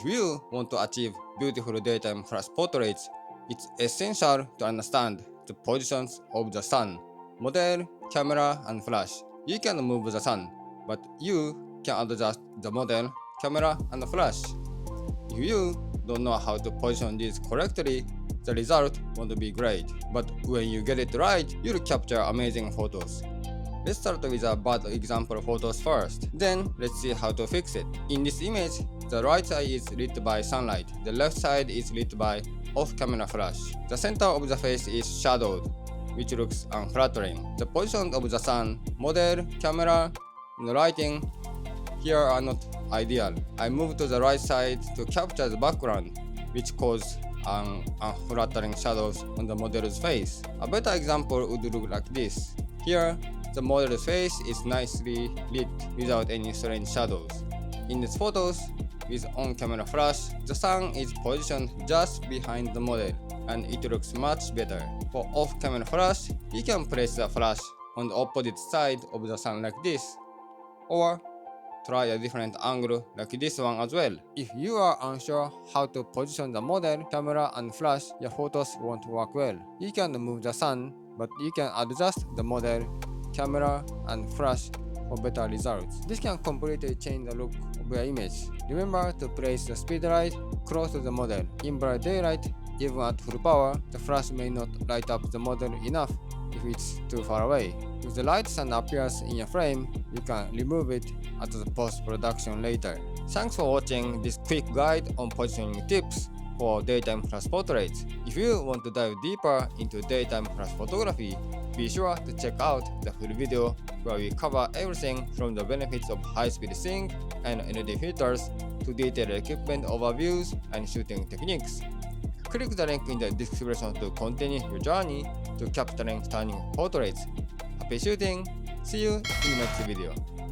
If you want to achieve beautiful daytime flash portraits, it's essential to understand the positions of the sun, model, camera, and flash. You can move the sun, but you can adjust the model, camera, and flash. If you don't know how to position these correctly, the result won't be great. But when you get it right, you'll capture amazing photos. Let's start with a bad example photos first. Then let's see how to fix it. In this image, the right side is lit by sunlight. The left side is lit by off-camera flash. The center of the face is shadowed, which looks unflattering. The position of the sun, model, camera, and lighting here are not ideal. I moved to the right side to capture the background, which caused unflattering shadows on the model's face. A better example would look like this. Here, the model's face is nicely lit without any strange shadows. In these photos, with on-camera flash, the sun is positioned just behind the model, and it looks much better. For off-camera flash, you can place the flash on the opposite side of the sun like this, or try a different angle like this one as well. If you are unsure how to position the model, camera, and flash, your photos won't work well. You can move the sun, but you can adjust the model, camera, and flash for better results. This can completely change the look of your image. Remember to place the speedlight close to the model. In bright daylight, even at full power, the flash may not light up the model enough if it's too far away. If the light sun appears in your frame, you can remove it at the post-production later. Thanks for watching this quick guide on positioning tips for daytime flash portraits. If you want to dive deeper into daytime flash photography, be sure to check out the full video where we cover everything from the benefits of high-speed sync and LED filters to detailed equipment overviews and shooting techniques. Click the link in the description to continue your journey to capturing stunning portraits. Happy shooting! See you in the next video.